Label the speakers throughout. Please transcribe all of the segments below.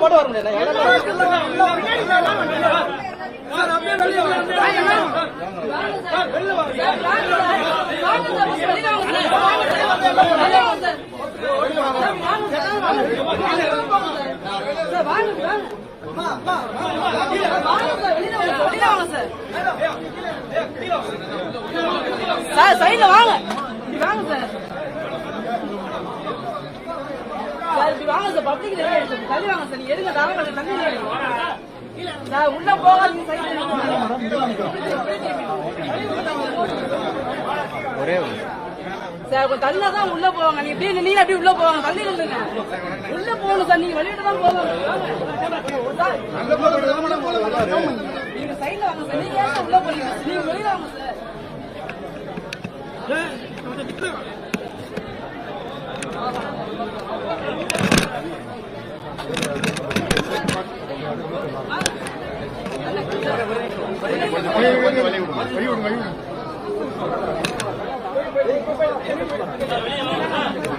Speaker 1: மட்டும் வர முடியாது.
Speaker 2: சார் சைடுல வாங்க வாங்க சார் இப்படி வாங்க சார் பப்ளிக் தள்ளி வாங்க சார். நீங்க எடுங்க தரங்க தண்ணி சார் உள்ள போகாதீங்க.
Speaker 1: ஒரே
Speaker 2: சார் கொஞ்சம் தள்ளினா தான் உள்ள போவாங்க. நீங்க எப்படி நீங்க அப்படி உள்ள போவாங்க. தள்ளி இருந்துங்க உள்ள போகணும் சார். நீங்க வெளியிட்டு தான் போவாங்க. நீங்க சைட்ல வாங்க சார். நீங்க ஏன் உள்ள போறீங்க? நீங்க வெளியில வாங்க சார்.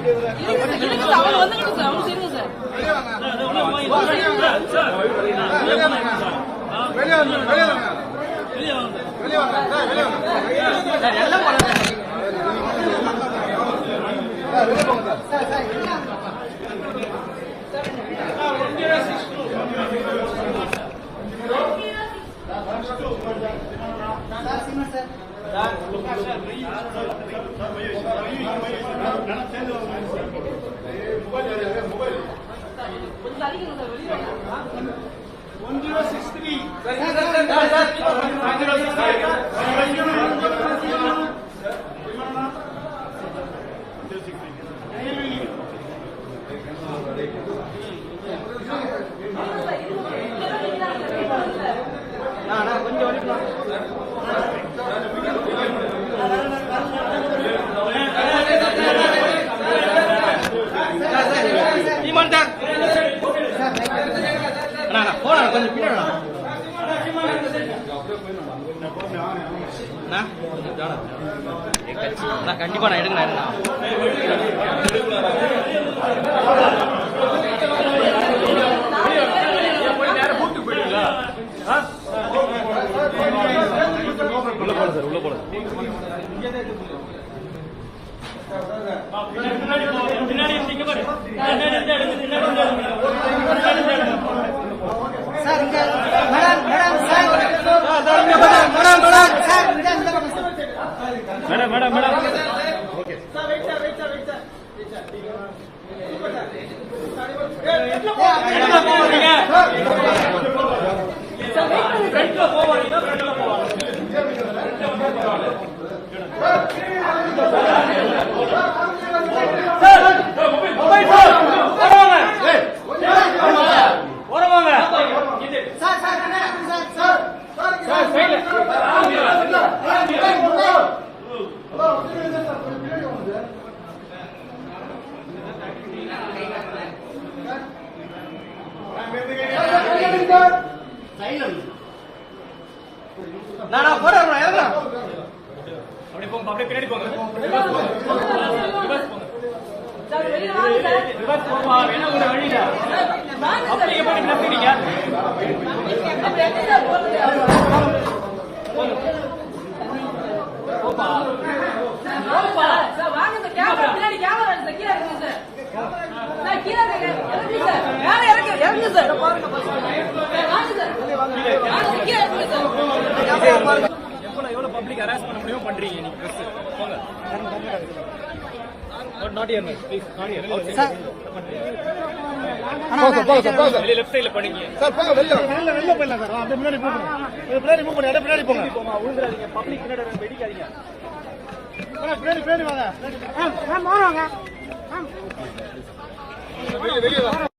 Speaker 2: அவங்க வந்துங்க சார். அவங்க சரிங்க சார்.
Speaker 1: கண்டிப்பா நான் எடுங்க. உள்ள போல சார். உள்ள போல
Speaker 2: சார் இங்க madam madam sir
Speaker 1: madam madam madam okay
Speaker 3: sir wait sir wait sir wait sir
Speaker 1: நான் போறேன். அப்படியே போங்க. அப்படியே பின்னாடி போங்க. ரிவர்ஸ் போவா வேணா ஒரு வழியில அப்படியே போய் நிறுத்திட்டீங்க. போப்பா போப்பா
Speaker 2: சார் வாங்க சார். கேமரா பின்னாடி கேமரா இருக்கு சார். கீழ இருக்கு சார். சார் கீழ இருக்கு சார். மேல இறங்கு சார். பாருங்க வாங்க சார். வாங்க கீழ இருக்கு சார்.
Speaker 1: எவ்வளவு பப்ளிக் ஹராஸ் பண்ண முடியுமோ பண்றீங்க நீங்க. பிரஸ் போங்க. Not here please. Not here sir. போங்க. வெளிய லெஃப்ட் சைடுல பண்ணீங்க சார். போங்க. வெளிய போயிடலாம் சார். அப்படியே முன்னாடி மூவ் பண்ணுங்க. பின்னாடி மூவ் பண்ணி அப்படியே பின்னாடி போங்க. உழுந்துறாதீங்க. பப்ளிக் பின்னாடி வெடிக்காதீங்க. பின்னாடி வாங்க. வாங்க வெளிய வாங்க.